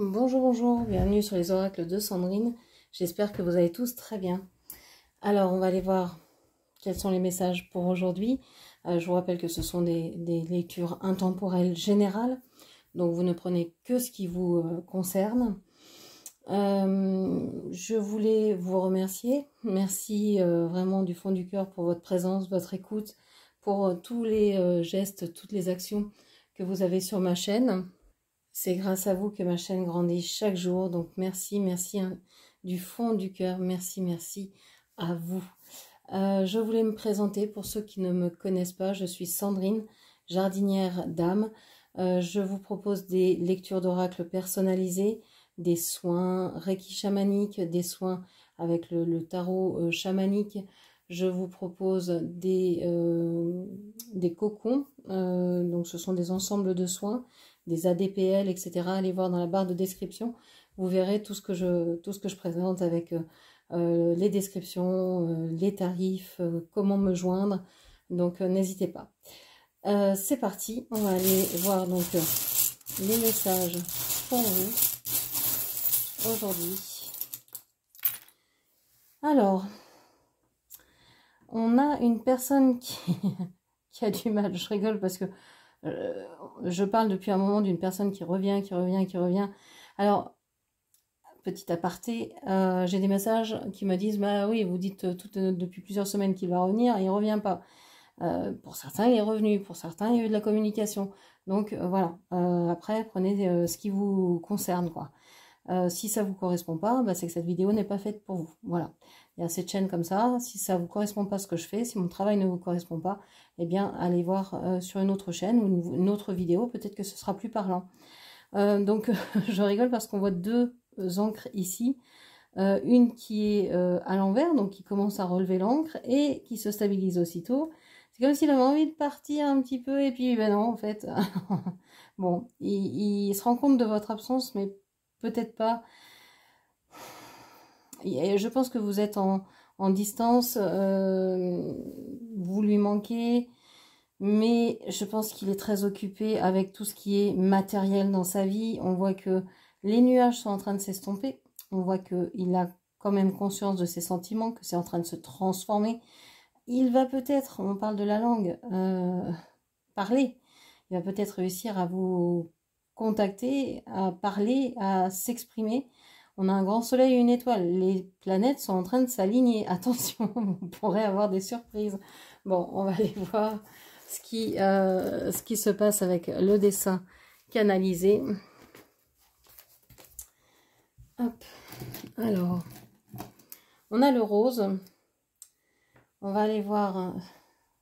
Bonjour, bonjour, bienvenue sur les oracles de Sandrine. J'espère que vous allez tous très bien. Alors, on va aller voir quels sont les messages pour aujourd'hui. Je vous rappelle que ce sont des lectures intemporelles générales, donc vous ne prenez que ce qui vous concerne. Je voulais vous remercier. Merci vraiment du fond du cœur pour votre présence, votre écoute, pour tous les gestes, toutes les actions que vous avez sur ma chaîne. C'est grâce à vous que ma chaîne grandit chaque jour. Donc merci, merci du fond du cœur. Merci, merci à vous. Je voulais me présenter pour ceux qui ne me connaissent pas. Je suis Sandrine, jardinière d'âme. Je vous propose des lectures d'oracle personnalisées, des soins Reiki chamanique, des soins avec le tarot chamanique. Je vous propose des cocons. Donc ce sont des ensembles de soins, des ADPL, etc. Allez voir dans la barre de description, vous verrez tout ce que je présente avec les descriptions, les tarifs, comment me joindre. Donc n'hésitez pas. C'est parti, on va aller voir donc les messages pour vous aujourd'hui. Alors, on a une personne qui a du mal. Je rigole parce que je parle depuis un moment d'une personne qui revient. Alors, petit aparté, j'ai des messages qui me disent, bah oui, vous dites depuis plusieurs semaines qu'il va revenir, et il ne revient pas. Pour certains, il est revenu, pour certains, il y a eu de la communication. Donc voilà, après, prenez ce qui vous concerne, quoi. Si ça ne vous correspond pas, bah, c'est que cette vidéo n'est pas faite pour vous. Voilà. Il y a cette chaîne comme ça. Si ça ne vous correspond pas ce que je fais, si mon travail ne vous correspond pas, eh bien, allez voir sur une autre chaîne ou une autre vidéo. Peut-être que ce sera plus parlant. Donc, je rigole parce qu'on voit deux encres ici. Une qui est à l'envers, donc qui commence à relever l'encre et qui se stabilise aussitôt. C'est comme s'il avait envie de partir un petit peu et puis, ben non, en fait. Bon, il se rend compte de votre absence, mais peut-être pas. Et je pense que vous êtes en distance, vous lui manquez, mais je pense qu'il est très occupé avec tout ce qui est matériel dans sa vie. On voit que les nuages sont en train de s'estomper, on voit qu'il a quand même conscience de ses sentiments, que c'est en train de se transformer. Il va peut-être, on parle de la langue, parler, il va peut-être réussir à vous contacter, à parler, à s'exprimer. On a un grand soleil et une étoile. Les planètes sont en train de s'aligner. Attention, on pourrait avoir des surprises. Bon, on va aller voir ce qui se passe avec le dessin canalisé. Hop. Alors, on a le rose. On va aller voir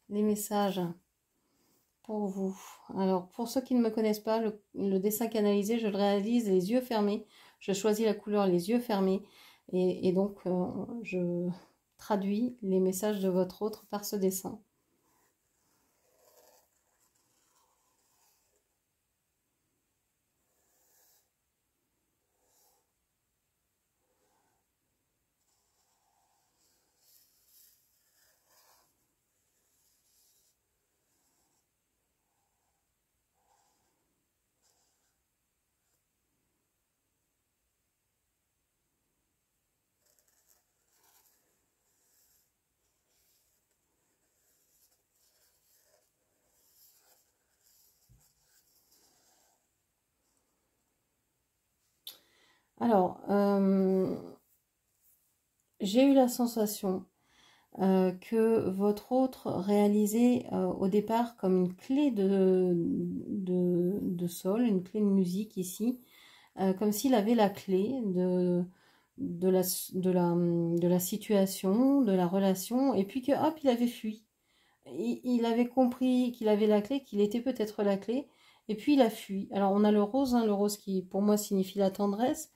les messages pour vous. Alors, pour ceux qui ne me connaissent pas, le dessin canalisé, je le réalise les yeux fermés. Je choisis la couleur les yeux fermés et donc je traduis les messages de votre autre par ce dessin. Alors, j'ai eu la sensation que votre autre réalisait au départ comme une clé de sol, une clé de musique ici, comme s'il avait la clé de la situation, de la relation, et puis que hop, il avait fui. Il avait compris qu'il avait la clé, qu'il était peut-être la clé, et puis il a fui. Alors on a le rose, hein, le rose qui pour moi signifie la tendresse,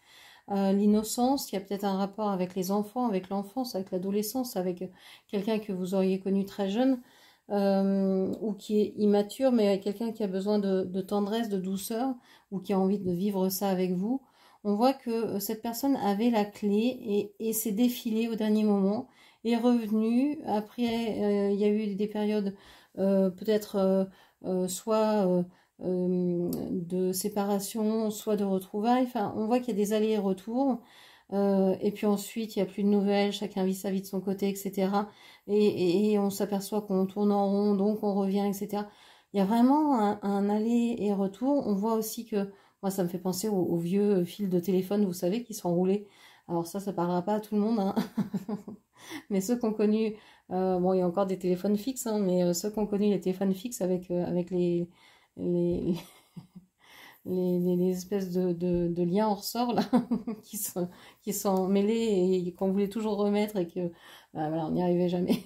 l'innocence. Il y a peut-être un rapport avec les enfants, avec l'enfance, avec l'adolescence, avec quelqu'un que vous auriez connu très jeune, ou qui est immature, mais quelqu'un qui a besoin de tendresse, de douceur, ou qui a envie de vivre ça avec vous. On voit que cette personne avait la clé et s'est défilée au dernier moment, est revenue. Après, il y a eu des périodes peut-être soit de séparation, soit de retrouvailles. Enfin, on voit qu'il y a des allers et retours. Et puis ensuite, il n'y a plus de nouvelles, chacun vit sa vie de son côté, etc. Et on s'aperçoit qu'on tourne en rond, donc on revient, etc. Il y a vraiment un aller et retour. On voit aussi que, moi, ça me fait penser aux vieux fils de téléphone, vous savez, qui sont roulés. Alors ça parlera pas à tout le monde, hein. Mais ceux qui ont connu, bon, il y a encore des téléphones fixes, hein, mais ceux qui ont connu les téléphones fixes avec les, les espèces de liens hors sort là, qui sont mêlés et qu'on voulait toujours remettre et que voilà, on n'y arrivait jamais.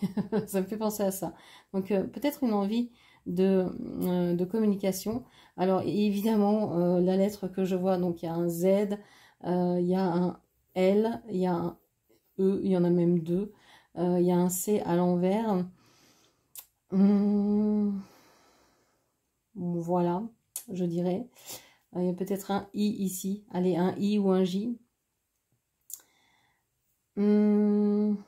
Ça me fait penser à ça. Donc peut-être une envie de communication. Alors évidemment, la lettre que je vois, donc il y a un Z, il y a un L, il y a un E, il y en a même deux, il y a un C à l'envers. Voilà, je dirais. Il y a peut-être un I ici. Allez, un I ou un J. Oui,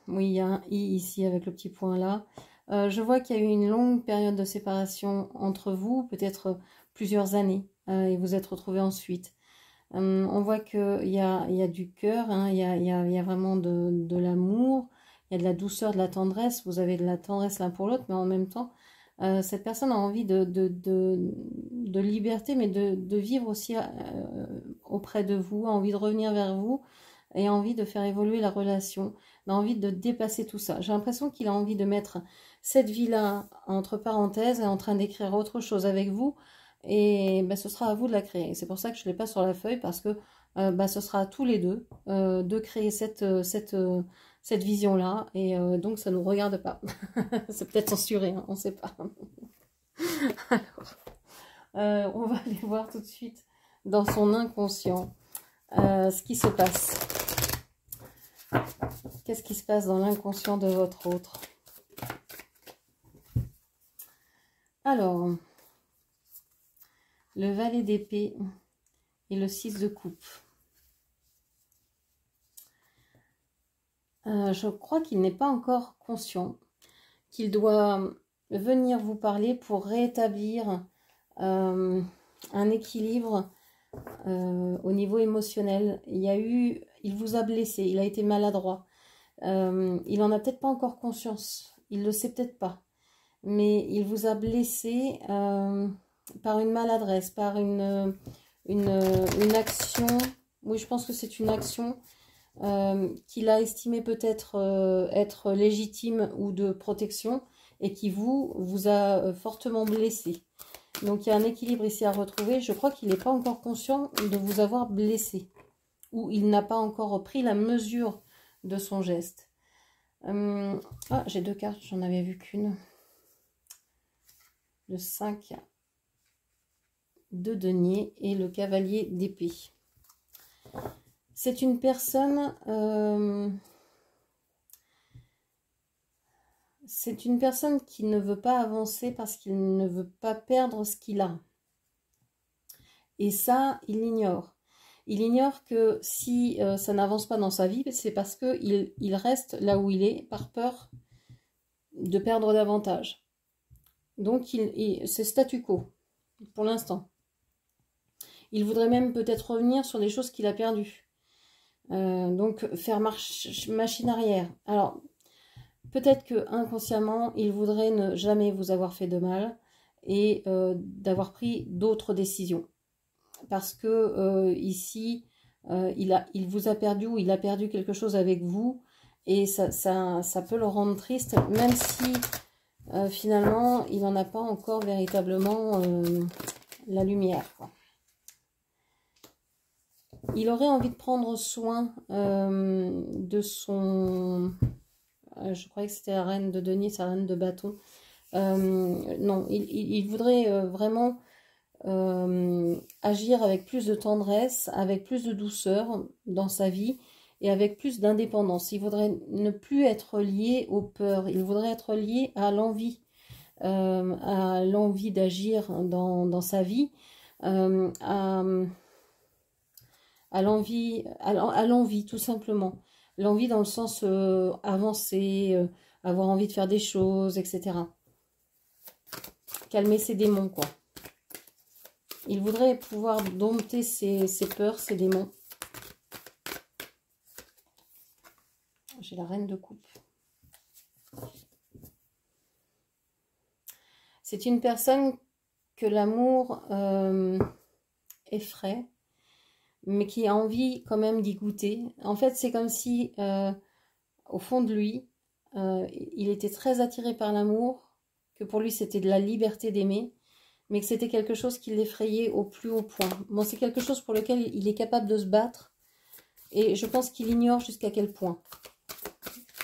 il y a un I ici avec le petit point là. Je vois qu'il y a eu une longue période de séparation entre vous, peut-être plusieurs années, et vous êtes retrouvés ensuite. On voit qu'il y a du cœur, hein, il y a vraiment de l'amour, il y a de la douceur, de la tendresse. Vous avez de la tendresse l'un pour l'autre, mais en même temps, cette personne a envie de liberté, mais de vivre aussi auprès de vous, a envie de revenir vers vous et a envie de faire évoluer la relation, a envie de dépasser tout ça. J'ai l'impression qu'il a envie de mettre cette vie-là entre parenthèses et en train d'écrire autre chose avec vous. Et ben, ce sera à vous de la créer. C'est pour ça que je ne l'ai pas sur la feuille, parce que ben, ce sera à tous les deux de créer cette vision-là. Et donc, ça ne nous regarde pas. C'est peut-être censuré, hein, on ne sait pas. Alors, on va aller voir tout de suite dans son inconscient ce qui se passe. Qu'est-ce qui se passe dans l'inconscient de votre autre? Alors, le valet d'épée et le 6 de coupe. Je crois qu'il n'est pas encore conscient qu'il doit venir vous parler pour rétablir un équilibre au niveau émotionnel. Il vous a blessé, il a été maladroit. Il n'en a peut-être pas encore conscience, il ne le sait peut-être pas, mais il vous a blessé par une maladresse, par une action. Oui, je pense que c'est une action qu'il a estimé peut-être être légitime ou de protection et qui vous a fortement blessé. Donc il y a un équilibre ici à retrouver. Je crois qu'il n'est pas encore conscient de vous avoir blessé, ou il n'a pas encore pris la mesure de son geste. Ah, j'ai deux cartes, j'en avais vu qu'une. Le 5 de denier et le cavalier d'épée. C'est une personne qui ne veut pas avancer parce qu'il ne veut pas perdre ce qu'il a. Et ça, il l'ignore. Il ignore que si ça n'avance pas dans sa vie, c'est parce qu'il reste là où il est par peur de perdre davantage. Donc, c'est statu quo pour l'instant. Il voudrait même peut-être revenir sur des choses qu'il a perdues. Donc, faire machine arrière. Alors, peut-être que inconsciemment, il voudrait ne jamais vous avoir fait de mal et d'avoir pris d'autres décisions. Parce que ici, il vous a perdu ou il a perdu quelque chose avec vous. Et ça peut le rendre triste, même si finalement, il n'en a pas encore véritablement la lumière, quoi. Il aurait envie de prendre soin de son... je croyais que c'était la reine de denier, sa reine de bâton. Non, il voudrait vraiment agir avec plus de tendresse, avec plus de douceur dans sa vie et avec plus d'indépendance. Il voudrait ne plus être lié aux peurs, il voudrait être lié à l'envie d'agir dans sa vie, à l'envie tout simplement. L'envie dans le sens avancer, avoir envie de faire des choses, etc. Calmer ses démons, quoi. Il voudrait pouvoir dompter ses peurs, ses démons. J'ai la reine de coupe. C'est une personne que l'amour effraie, mais qui a envie quand même d'y goûter. En fait, c'est comme si, au fond de lui, il était très attiré par l'amour, que pour lui c'était de la liberté d'aimer, mais que c'était quelque chose qui l'effrayait au plus haut point. Bon, c'est quelque chose pour lequel il est capable de se battre, et je pense qu'il ignore jusqu'à quel point.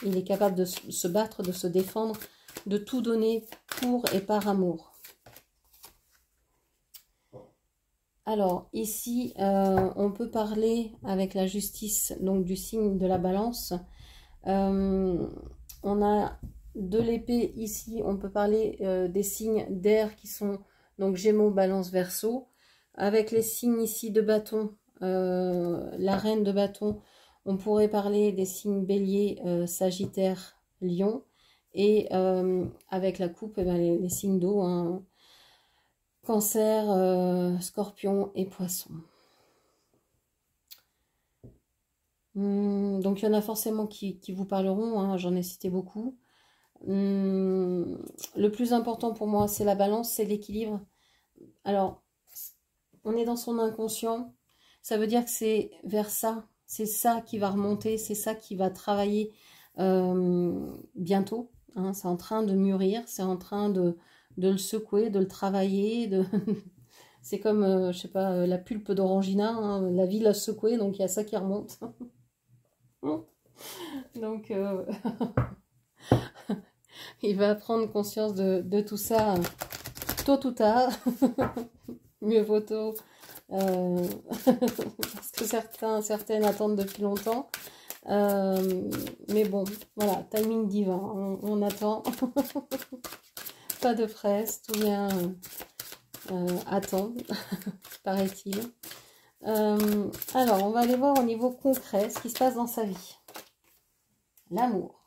Il est capable de se battre, de se défendre, de tout donner pour et par amour. Alors, ici, on peut parler avec la justice, donc du signe de la balance. On a de l'épée ici, on peut parler des signes d'air qui sont donc Gémeaux, Balance, Verseau. Avec les signes ici de bâton, la reine de bâton, on pourrait parler des signes Bélier, Sagittaire, Lion. Et avec la coupe, eh ben, les signes d'eau, hein, Cancer, Scorpion et Poisson. Donc il y en a forcément qui vous parleront, hein, j'en ai cité beaucoup. Le plus important pour moi, c'est la balance, c'est l'équilibre. Alors, on est dans son inconscient, ça veut dire que c'est vers ça, c'est ça qui va remonter, c'est ça qui va travailler bientôt. Hein, c'est en train de mûrir, c'est en train de le secouer, de le travailler, de... C'est comme, je sais pas, la pulpe d'orangina, hein, la vie l'a secoué, donc il y a ça qui remonte. Donc, il va prendre conscience de tout ça tôt ou tard. Mieux vaut tôt, parce que certaines attendent depuis longtemps. Mais bon, voilà, timing divin, on attend. Pas de presse, tout vient à temps, paraît-il. Alors, on va aller voir au niveau concret ce qui se passe dans sa vie. L'amour.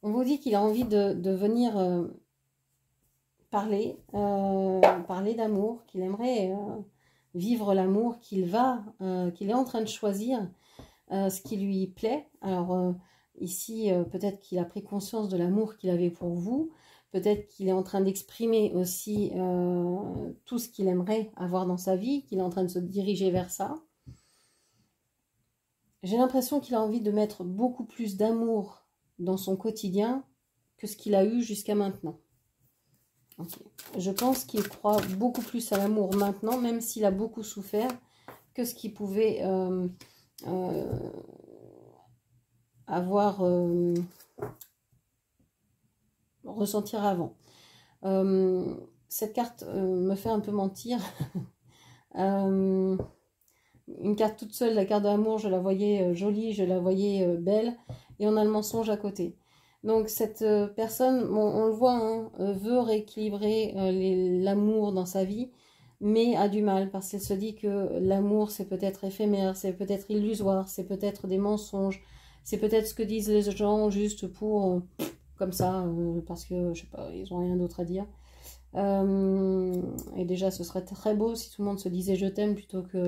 On vous dit qu'il a envie de venir parler d'amour, qu'il aimerait vivre l'amour, qu'il est en train de choisir ce qui lui plaît. Alors ici, peut-être qu'il a pris conscience de l'amour qu'il avait pour vous. Peut-être qu'il est en train d'exprimer aussi tout ce qu'il aimerait avoir dans sa vie, qu'il est en train de se diriger vers ça. J'ai l'impression qu'il a envie de mettre beaucoup plus d'amour dans son quotidien que ce qu'il a eu jusqu'à maintenant. Okay. Je pense qu'il croit beaucoup plus à l'amour maintenant, même s'il a beaucoup souffert, que ce qu'il pouvait ressentir avant. Cette carte me fait un peu mentir. Une carte toute seule, la carte de l'amour, je la voyais jolie, je la voyais belle, et on a le mensonge à côté. Donc cette personne, bon, on le voit, hein, veut rééquilibrer l'amour dans sa vie, mais a du mal, parce qu'elle se dit que l'amour c'est peut-être éphémère, c'est peut-être illusoire, c'est peut-être des mensonges, c'est peut-être ce que disent les gens juste pour, comme ça, parce que, je sais pas, ils ont rien d'autre à dire. Et déjà ce serait très beau si tout le monde se disait je t'aime plutôt que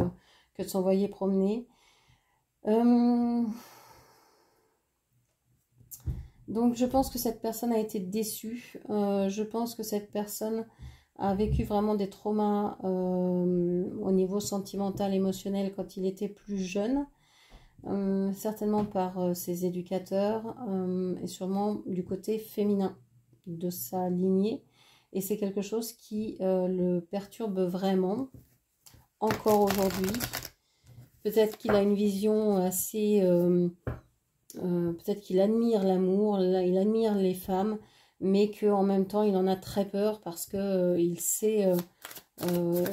de s'envoyer promener. Donc je pense que cette personne a été déçue. Je pense que cette personne a vécu vraiment des traumas au niveau sentimental, émotionnel quand il était plus jeune. Certainement par ses éducateurs et sûrement du côté féminin de sa lignée. Et c'est quelque chose qui le perturbe vraiment encore aujourd'hui. Peut-être qu'il a une vision assez... peut-être qu'il admire l'amour, il admire les femmes, mais qu'en même temps, il en a très peur parce qu'il sait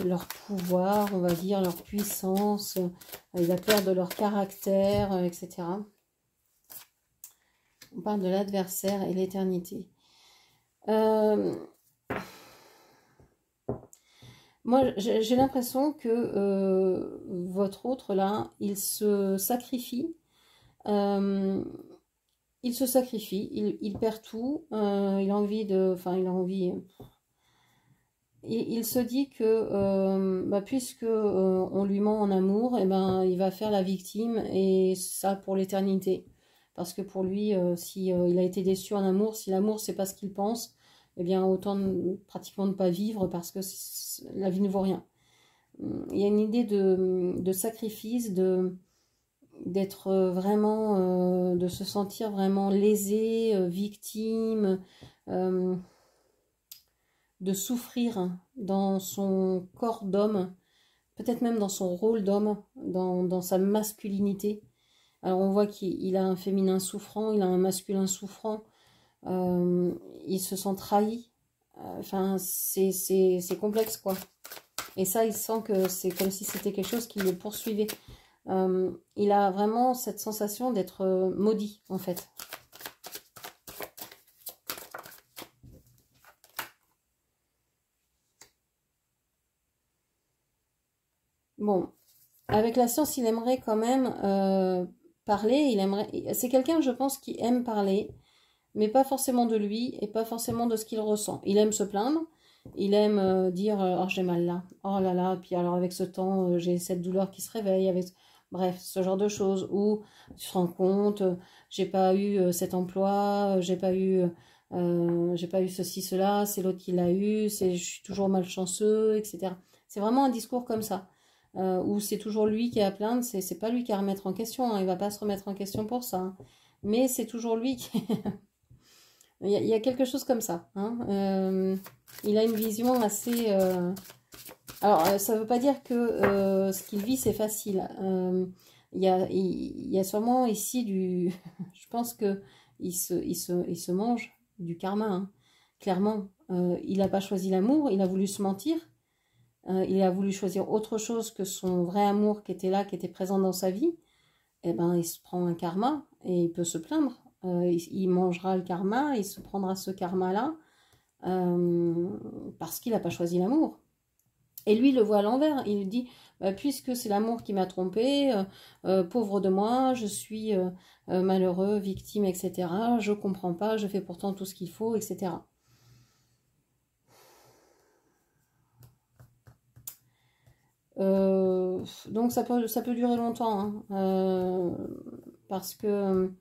leur pouvoir, on va dire, leur puissance. Il a peur de leur caractère, etc. On parle de l'adversaire et l'éternité. Moi, j'ai l'impression que votre autre, là, il se sacrifie. Il perd tout. Il a envie de... Enfin, il a envie... il se dit que puisque on lui ment en amour, et ben, il va faire la victime, et ça pour l'éternité. Parce que pour lui, si il a été déçu en amour, si l'amour c'est pas ce qu'il pense, eh bien autant pratiquement ne pas vivre parce que la vie ne vaut rien. Il y a une idée de sacrifice, d'être vraiment, de se sentir vraiment lésé, victime, de souffrir dans son corps d'homme, peut-être même dans son rôle d'homme, dans sa masculinité. Alors on voit qu'il a un féminin souffrant, il a un masculin souffrant, il se sent trahi, enfin c'est complexe quoi. Et ça, il sent que c'est comme si c'était quelque chose qui le poursuivait. Il a vraiment cette sensation d'être maudit en fait. Bon, avec la science, il aimerait quand même parler. C'est quelqu'un, je pense, qui aime parler, mais pas forcément de lui et pas forcément de ce qu'il ressent. Il aime se plaindre, il aime dire oh j'ai mal là, oh là là, puis alors avec ce temps j'ai cette douleur qui se réveille, bref, ce genre de choses où tu te rends compte, j'ai pas eu cet emploi, j'ai pas eu ceci, cela, c'est l'autre qui l'a eu, je suis toujours malchanceux, etc. C'est vraiment un discours comme ça. Où c'est toujours lui qui est à plaindre, c'est pas lui qui est à remettre en question, hein, il va pas se remettre en question pour ça, hein. Mais c'est toujours lui qui... il y a quelque chose comme ça, hein. Il a une vision assez... Alors, ça veut pas dire que ce qu'il vit, c'est facile. Il y a sûrement ici du... Je pense que il se mange du karma, hein. Clairement, il n'a pas choisi l'amour, il a voulu se mentir. Il a voulu choisir autre chose que son vrai amour qui était là, qui était présent dans sa vie. Eh ben, il se prend un karma et il peut se plaindre. Il mangera le karma, il se prendra ce karma-là parce qu'il n'a pas choisi l'amour. Et lui, il le voit à l'envers. Il dit, puisque c'est l'amour qui m'a trompé, pauvre de moi, je suis malheureux, victime, etc. Je comprends pas, je fais pourtant tout ce qu'il faut, etc. Donc ça peut durer longtemps, hein, parce que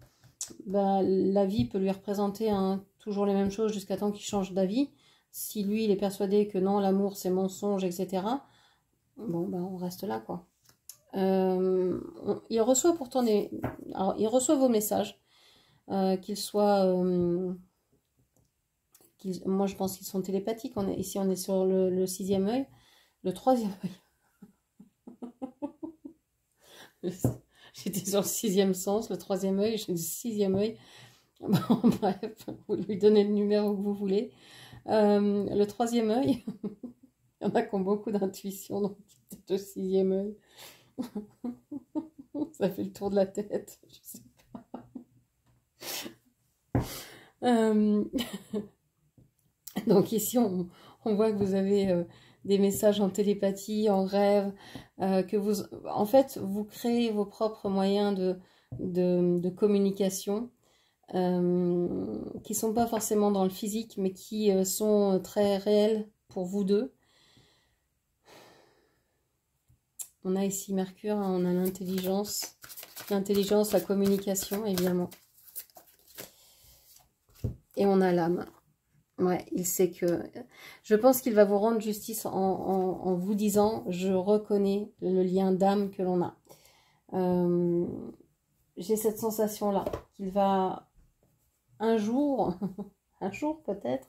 la vie peut lui représenter toujours les mêmes choses jusqu'à temps qu'il change d'avis. Si lui il est persuadé que non, l'amour c'est mensonge, etc. Bon, on reste là quoi. Il reçoit pourtant alors, il reçoit vos messages, qu'ils soient... moi je pense qu'ils sont télépathiques. Ici on est sur le 6e œil, le 3e œil. J'étais sur le 6e sens, le 3e œil, j'ai le 6e œil. Bon, bref, vous lui donnez le numéro que vous voulez. Le 3e œil, il y en a qui ont beaucoup d'intuition, donc peut-être le 6e œil. Ça fait le tour de la tête, je sais pas. Donc ici, on voit que vous avez des messages en télépathie, en rêve, en fait, vous créez vos propres moyens de communication qui ne sont pas forcément dans le physique, mais qui sont très réels pour vous deux. On a ici Mercure, hein, on a l'intelligence, la communication, évidemment. Et on a l'âme. Ouais, il sait que... Je pense qu'il va vous rendre justice en vous disant « Je reconnais le lien d'âme que l'on a. » J'ai cette sensation-là, qu'il va un jour peut-être,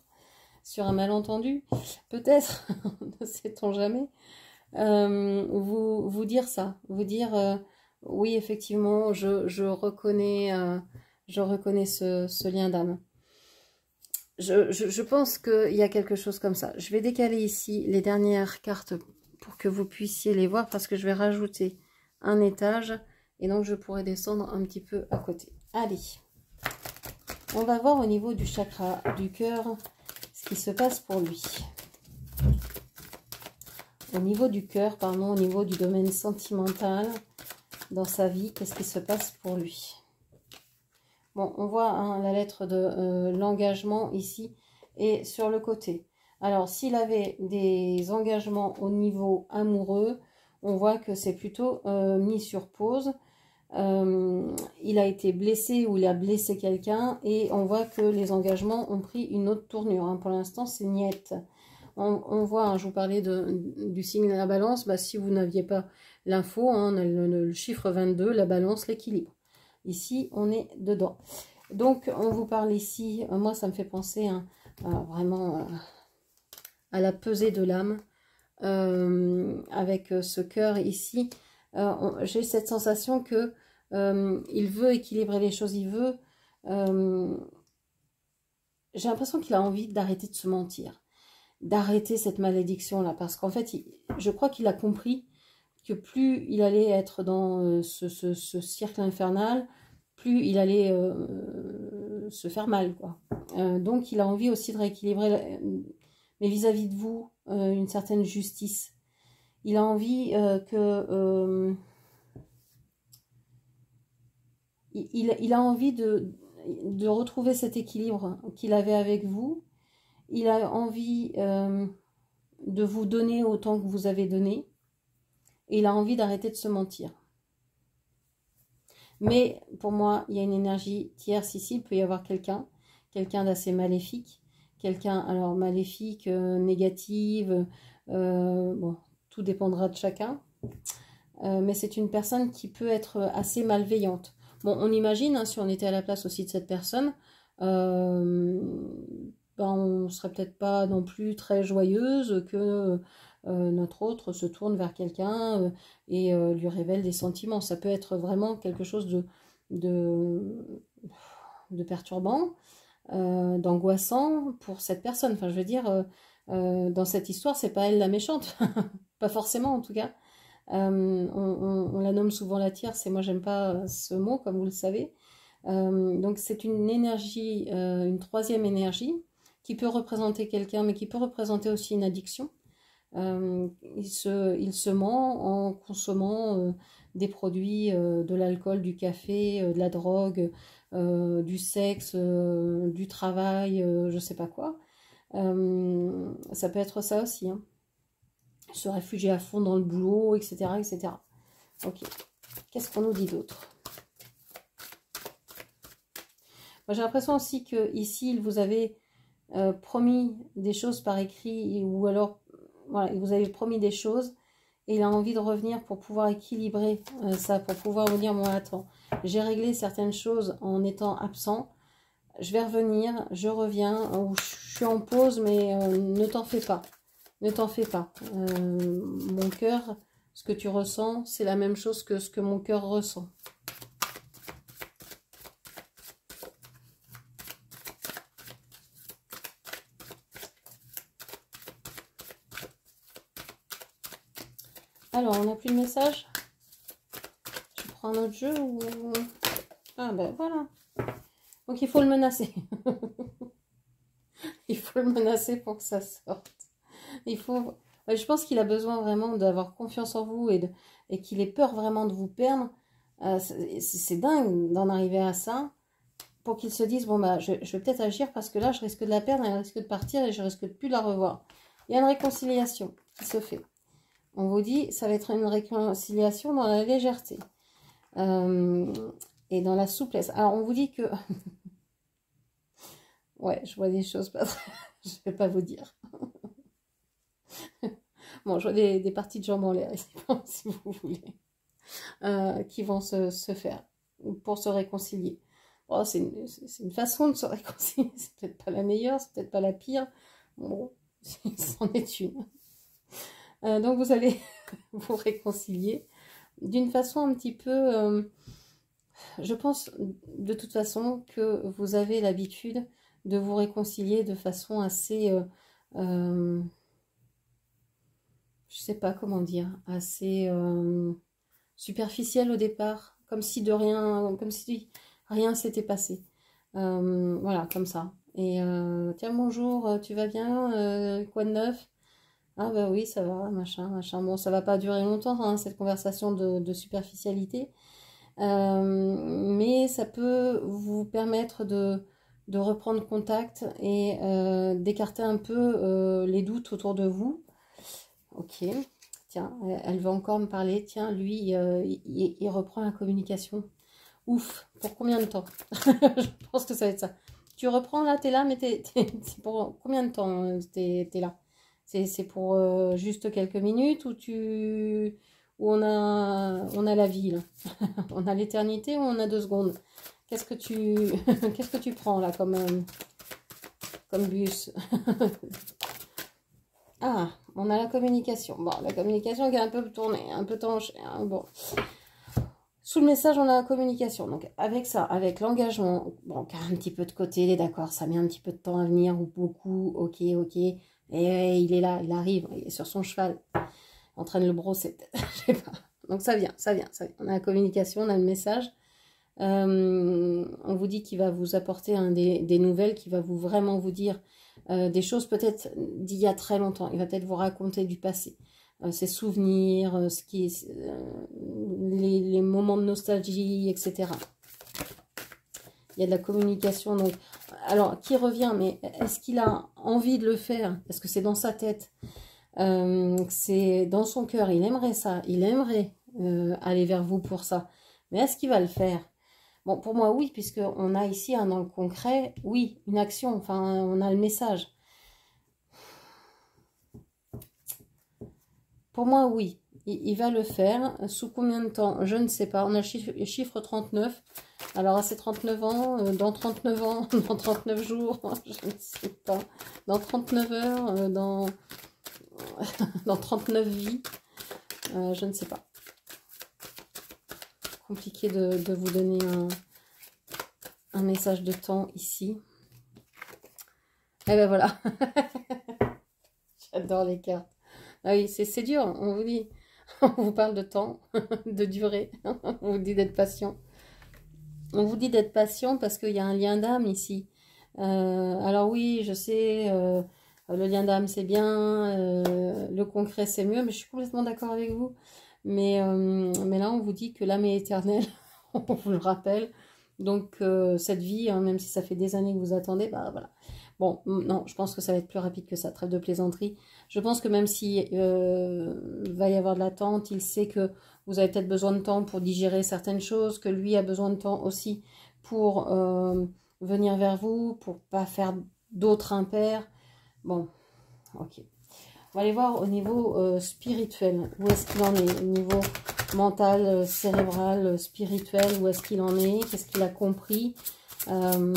sur un malentendu, peut-être, ne sait-on jamais, vous dire ça, vous dire oui, effectivement, je reconnais ce lien d'âme. Je pense qu'il y a quelque chose comme ça. Je vais décaler ici les dernières cartes pour que vous puissiez les voir parce que je vais rajouter un étage et donc je pourrai descendre un petit peu à côté. Allez, on va voir au niveau du chakra du cœur ce qui se passe pour lui. Au niveau du cœur, pardon, au niveau du domaine sentimental dans sa vie, qu'est-ce qui se passe pour lui? Bon, on voit la lettre de l'engagement ici et sur le côté. Alors, s'il avait des engagements au niveau amoureux, on voit que c'est plutôt mis sur pause. Il a été blessé ou il a blessé quelqu'un et on voit que les engagements ont pris une autre tournure. Hein. Pour l'instant, c'est niette. On voit, hein, je vous parlais du signe de la balance, bah, si vous n'aviez pas l'info, hein, on a le chiffre 22, la balance, l'équilibre. Ici, on est dedans. Donc, on vous parle ici, moi, ça me fait penser hein, vraiment à la pesée de l'âme, avec ce cœur ici. J'ai cette sensation que il veut équilibrer les choses, il veut... j'ai l'impression qu'il a envie d'arrêter de se mentir, d'arrêter cette malédiction-là, parce qu'en fait, je crois qu'il a compris que plus il allait être dans ce cercle infernal, plus il allait se faire mal, quoi. Donc, il a envie aussi de rééquilibrer, mais vis-à-vis de vous, une certaine justice. Il a envie il a envie de retrouver cet équilibre qu'il avait avec vous. Il a envie de vous donner autant que vous avez donné. Et il a envie d'arrêter de se mentir. Mais pour moi, il y a une énergie tierce ici. Il peut y avoir quelqu'un d'assez maléfique. Quelqu'un, alors maléfique, négative, bon, tout dépendra de chacun. Mais c'est une personne qui peut être assez malveillante. Bon, on imagine, hein, si on était à la place aussi de cette personne, ben on serait peut-être pas non plus très joyeuse que notre autre se tourne vers quelqu'un et lui révèle des sentiments. Ça peut être vraiment quelque chose de perturbant, d'angoissant pour cette personne. Enfin, je veux dire, dans cette histoire, c'est pas elle la méchante, pas forcément en tout cas. On la nomme souvent la tierce et moi j'aime pas ce mot comme vous le savez. Donc c'est une énergie, une troisième énergie qui peut représenter quelqu'un mais qui peut représenter aussi une addiction. Il se ment en consommant des produits, de l'alcool, du café, de la drogue, du sexe, du travail, je sais pas quoi. Ça peut être ça aussi, hein. Se réfugier à fond dans le boulot, etc. etc. Ok. Qu'est-ce qu'on nous dit d'autre? Moi, j'ai l'impression aussi que ici, il vous avait promis des choses par écrit, ou alors, voilà, il vous avait promis des choses, et il a envie de revenir pour pouvoir équilibrer ça, pour pouvoir vous dire, moi, attends, j'ai réglé certaines choses en étant absent, je vais revenir, je reviens, ou je suis en pause, mais ne t'en fais pas. Ne t'en fais pas. Mon cœur, ce que tu ressens, c'est la même chose que ce que mon cœur ressent. Alors, on n'a plus de message. Je prends un autre jeu ou... Ah ben voilà. Donc, il faut le menacer. Il faut le menacer pour que ça sorte. Il faut... Je pense qu'il a besoin vraiment d'avoir confiance en vous et qu'il ait peur vraiment de vous perdre. C'est dingue d'en arriver à ça. Pour qu'il se dise, bon bah je vais peut-être agir parce que là je risque de la perdre, elle risque de partir et je risque de plus la revoir. Il y a une réconciliation qui se fait. On vous dit, ça va être une réconciliation dans la légèreté. Et dans la souplesse. Alors on vous dit que... ouais, je vois des choses pas très... je vais pas vous dire. Bon, je vois des parties de jambes en l'air ici, si vous voulez, qui vont se faire pour se réconcilier. Oh, c'est une façon de se réconcilier, c'est peut-être pas la meilleure, c'est peut-être pas la pire. Bon, c'en est une. Donc vous allez vous réconcilier d'une façon un petit peu... je pense de toute façon que vous avez l'habitude de vous réconcilier de façon assez... je sais pas comment dire, assez superficielle au départ, comme si de rien, comme si rien s'était passé. Voilà, comme ça. Et tiens, bonjour, tu vas bien? Quoi de neuf? Ah bah oui, ça va, machin, machin. Bon, ça va pas durer longtemps, hein, cette conversation de superficialité. Mais ça peut vous permettre de reprendre contact et d'écarter un peu les doutes autour de vous. Ok, tiens, elle va encore me parler. Tiens, lui, il reprend la communication. Ouf, pour combien de temps? Je pense que ça va être ça. Tu reprends là, t'es là, mais c'est pour combien de temps t'es là? C'est pour juste quelques minutes ou on a la vie là? On a l'éternité ou on a 2 secondes? Qu'est-ce que qu'est-ce que tu prends là comme bus? Ah, on a la communication. Bon, la communication qui est un peu tournée, un peu tanchée. Hein, bon. Sous le message, on a la communication. Donc, avec ça, avec l'engagement, bon, qui a un petit peu de côté, d'accord, ça met un petit peu de temps à venir, ou beaucoup, ok, ok. Et il est là, il arrive, il est sur son cheval, en train de le brosser, peut-être, je sais pas. Donc, ça vient, ça vient, ça vient. On a la communication, on a le message. On vous dit qu'il va vous apporter des nouvelles, qu'il va vraiment vous dire des choses peut-être d'il y a très longtemps. Il va peut-être vous raconter du passé, ses souvenirs, les moments de nostalgie, etc. Il y a de la communication. Donc, alors, qui revient, mais est-ce qu'il a envie de le faire? Parce que c'est dans sa tête. C'est dans son cœur. Il aimerait ça. Il aimerait aller vers vous pour ça. Mais est-ce qu'il va le faire? Bon, pour moi, oui, puisqu'on a ici dans le concret, oui, une action, enfin, on a le message. Pour moi, oui, il va le faire. Sous combien de temps? Je ne sais pas. On a le chiffre 39. Alors, à ces 39 ans, dans 39 ans, dans 39 jours, je ne sais pas. Dans 39 heures, dans 39 vies, je ne sais pas. Compliqué de vous donner un message de temps ici. Et ben voilà. J'adore les cartes. Ah oui, c'est dur, on vous dit. On vous parle de temps, de durée. On vous dit d'être patient. On vous dit d'être patient parce qu'il y a un lien d'âme ici. Alors oui, je sais, le lien d'âme c'est bien, le concret c'est mieux, mais je suis complètement d'accord avec vous. Mais là, on vous dit que l'âme est éternelle, on vous le rappelle. Donc cette vie, hein, même si ça fait des années que vous attendez, bah voilà. Bon, non, je pense que ça va être plus rapide que ça, trêve de plaisanterie. Je pense que même si va y avoir de l'attente, il sait que vous avez peut-être besoin de temps pour digérer certaines choses, que lui a besoin de temps aussi pour venir vers vous, pour pas faire d'autres impairs. Bon, ok. On va aller voir au niveau spirituel. Où est-ce qu'il en est? Au niveau mental, cérébral, spirituel, où est-ce qu'il en est? Qu'est-ce qu'il a compris? On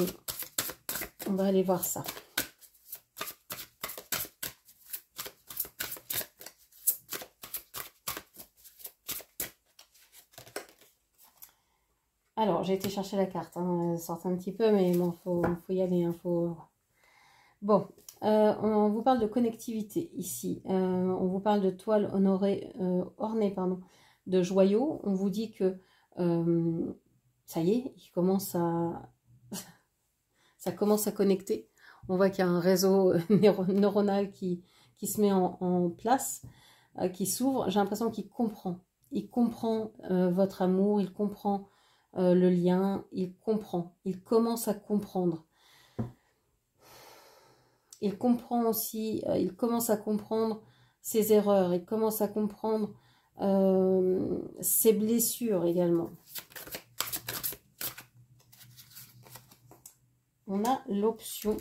va aller voir ça. Alors, j'ai été chercher la carte. Hein. Elle sort un petit peu, mais bon, faut y aller. Hein, Bon, on vous parle de connectivité ici. On vous parle de toile ornée pardon, de joyaux. On vous dit que ça y est, ça commence à connecter. On voit qu'il y a un réseau neuronal qui se met en place, qui s'ouvre. J'ai l'impression qu'il comprend. Il comprend votre amour, il comprend le lien, il comprend. Il commence à comprendre. Il comprend aussi, il commence à comprendre ses erreurs, il commence à comprendre ses blessures également. On a l'option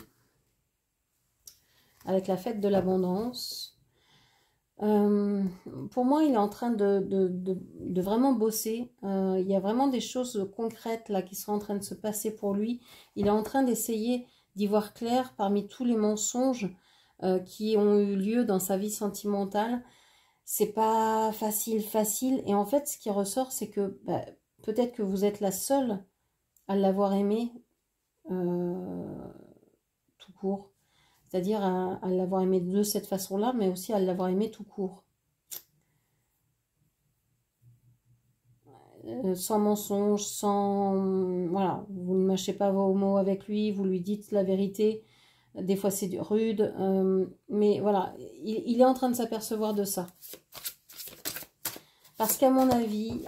avec la fête de l'abondance. Pour moi, il est en train de vraiment bosser. Il y a vraiment des choses concrètes là qui sont en train de se passer pour lui. Il est en train d'essayer d'y voir clair parmi tous les mensonges qui ont eu lieu dans sa vie sentimentale. C'est pas facile. Et en fait, ce qui ressort, c'est que peut-être que vous êtes la seule à l'avoir aimé tout court. C'est-à-dire à l'avoir aimé de cette façon-là, mais aussi à l'avoir aimé tout court. Sans mensonge, sans... Voilà, vous ne mâchez pas vos mots avec lui, vous lui dites la vérité. Des fois, c'est rude. Mais voilà, il est en train de s'apercevoir de ça. Parce qu'à mon avis,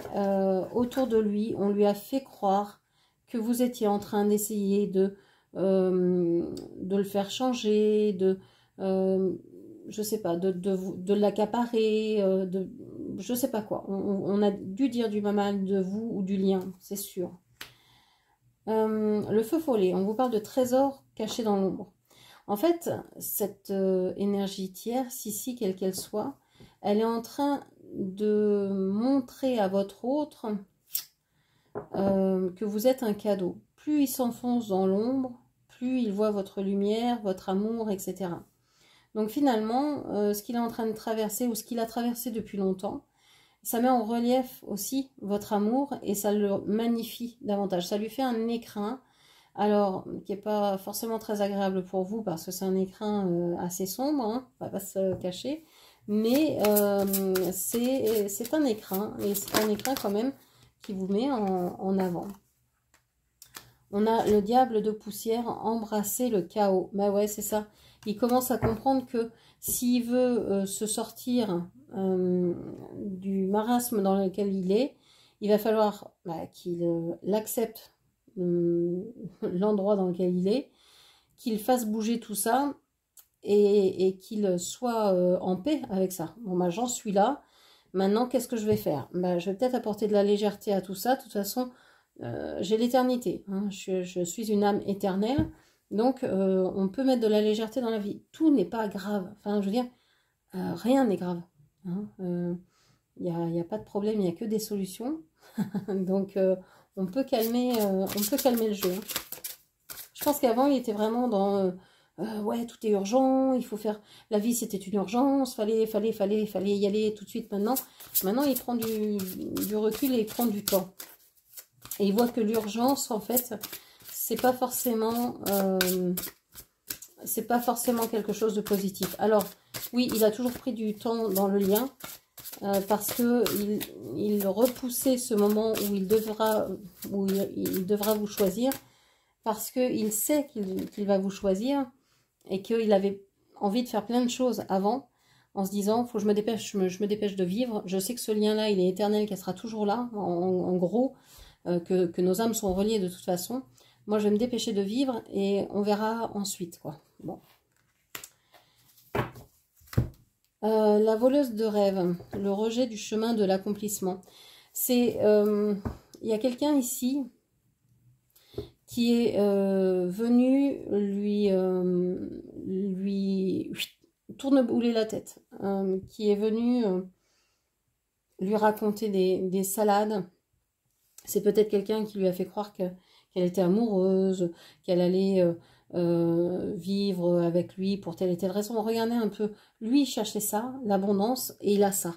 autour de lui, on lui a fait croire que vous étiez en train d'essayer de de le faire changer, je sais pas, de l'accaparer, je sais pas quoi. On a dû dire du mal de vous ou du lien, c'est sûr. Le feu follet, on vous parle de trésors cachés dans l'ombre. En fait, cette énergie tierce, ici, quelle qu'elle soit, elle est en train de montrer à votre autre que vous êtes un cadeau. Plus il s'enfonce dans l'ombre, plus il voit votre lumière, votre amour, etc. Donc finalement, ce qu'il est en train de traverser ou ce qu'il a traversé depuis longtemps, ça met en relief aussi votre amour et ça le magnifie davantage. Ça lui fait un écrin, alors qui n'est pas forcément très agréable pour vous parce que c'est un écrin assez sombre, hein, on va pas se cacher, mais c'est un écrin et c'est un écrin quand même qui vous met en avant. On a le diable de poussière, embrasser le chaos. Bah ouais, c'est ça. Il commence à comprendre que s'il veut se sortir du marasme dans lequel il va falloir qu'il accepte l'endroit dans lequel il est, qu'il fasse bouger tout ça et qu'il soit en paix avec ça. Bon, bah, j'en suis là. Maintenant, qu'est-ce que je vais faire? Bah, je vais peut-être apporter de la légèreté à tout ça. De toute façon, j'ai l'éternité. Hein. Je suis une âme éternelle. Donc, on peut mettre de la légèreté dans la vie. Tout n'est pas grave. Enfin, je veux dire, rien n'est grave. Il n'y a pas de problème, il n'y a que des solutions. Donc, on peut calmer le jeu. Hein. Je pense qu'avant, il était vraiment dans... ouais, tout est urgent, il faut faire... La vie, c'était une urgence, fallait y aller tout de suite maintenant. Maintenant, il prend du recul et il prend du temps. Et il voit que l'urgence, en fait, c'est pas forcément quelque chose de positif. Alors, oui, il a toujours pris du temps dans le lien, parce que il repoussait ce moment où il devra vous choisir, parce qu'il sait qu'il va vous choisir, et qu'il avait envie de faire plein de choses avant, en se disant, faut que je me dépêche, je me dépêche de vivre. Je sais que ce lien-là, il est éternel, qu'elle sera toujours là, en gros, que nos âmes sont reliées de toute façon. Moi, je vais me dépêcher de vivre, et on verra ensuite, quoi. Bon. La voleuse de rêve, le rejet du chemin de l'accomplissement. C'est, il y a quelqu'un ici qui est venu lui tournebouler la tête, qui est venu lui raconter des salades. C'est peut-être quelqu'un qui lui a fait croire qu'elle était amoureuse, qu'elle allait vivre avec lui pour telle et telle raison. Regardez un peu, lui il cherchait ça, l'abondance, et il a ça.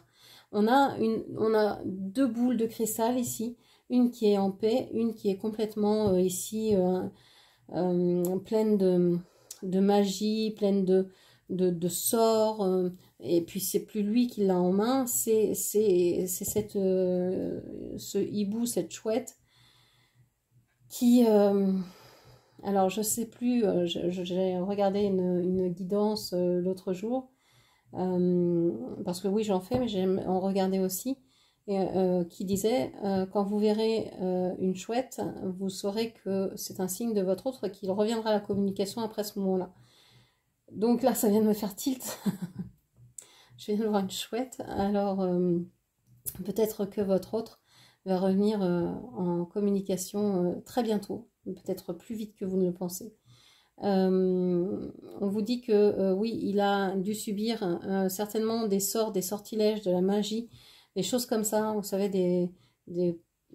On a deux boules de cristal ici, une qui est en paix, une qui est complètement ici pleine de magie, pleine de sorts, et puis c'est plus lui qui l'a en main, c'est ce hibou, cette chouette qui... alors je sais plus, j'ai regardé une guidance l'autre jour, parce que oui j'en fais, mais j'aime en regarder aussi, et, qui disait quand vous verrez une chouette, vous saurez que c'est un signe de votre autre qu'il reviendra à la communication après ce moment-là. Donc là ça vient de me faire tilt. Je viens de voir une chouette, alors peut-être que votre autre va revenir en communication très bientôt, peut-être plus vite que vous ne le pensez. On vous dit que oui, il a dû subir certainement des sorts, des sortilèges, de la magie, des choses comme ça, vous savez, des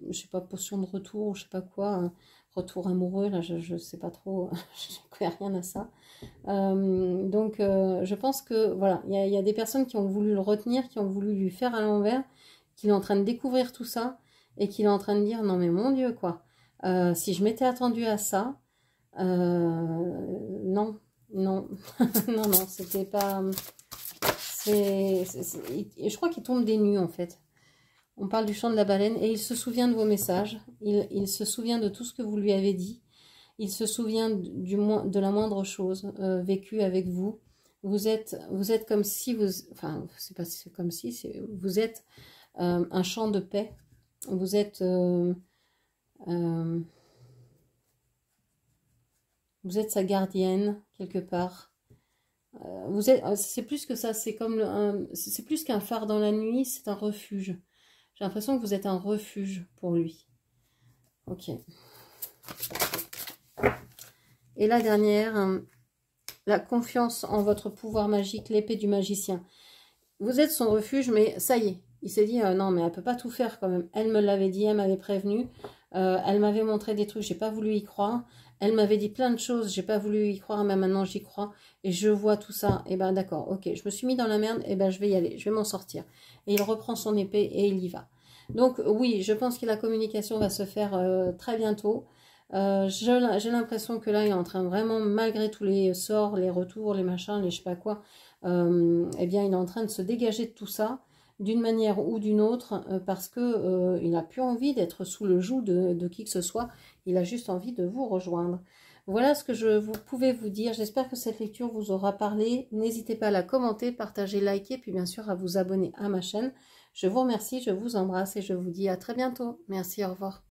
je sais pas, potions de retour, ou je sais pas quoi, un retour amoureux, là je sais pas trop, je ne connais rien à ça. Donc je pense que voilà, il y a des personnes qui ont voulu le retenir, qui ont voulu lui faire à l'envers, qu'il est en train de découvrir tout ça, et qu'il est en train de dire, non mais mon Dieu quoi, si je m'étais attendu à ça, non, non, non, non, c'était pas... je crois qu'il tombe des nues en fait. On parle du chant de la baleine et il se souvient de vos messages, il se souvient de tout ce que vous lui avez dit, il se souvient de la moindre chose vécue avec vous. Vous êtes comme si vous... Enfin, c'est pas comme si, vous êtes un champ de paix. Vous êtes... Vous êtes sa gardienne, quelque part. C'est plus que ça, c'est comme c'est plus qu'un phare dans la nuit, c'est un refuge. J'ai l'impression que vous êtes un refuge pour lui. Ok. Et la dernière, la confiance en votre pouvoir magique, l'épée du magicien. Vous êtes son refuge, mais ça y est. Il s'est dit, non, mais elle peut pas tout faire quand même. Elle me l'avait dit, elle m'avait prévenu. Elle m'avait montré des trucs, j'ai pas voulu y croire. Elle m'avait dit plein de choses, j'ai pas voulu y croire, mais maintenant j'y crois. Et je vois tout ça. Et ben d'accord, ok, je me suis mis dans la merde, et ben je vais y aller, je vais m'en sortir. Et il reprend son épée et il y va. Donc oui, je pense que la communication va se faire très bientôt. J'ai l'impression que là, il est en train vraiment, malgré tous les sorts, les retours, les machins, les je sais pas quoi, eh bien, il est en train de se dégager de tout ça, d'une manière ou d'une autre, parce que il n'a plus envie d'être sous le joug de qui que ce soit. Il a juste envie de vous rejoindre. Voilà ce que pouvais vous dire. J'espère que cette lecture vous aura parlé. N'hésitez pas à la commenter, partager, liker, puis bien sûr à vous abonner à ma chaîne. Je vous remercie, je vous embrasse et je vous dis à très bientôt. Merci, au revoir.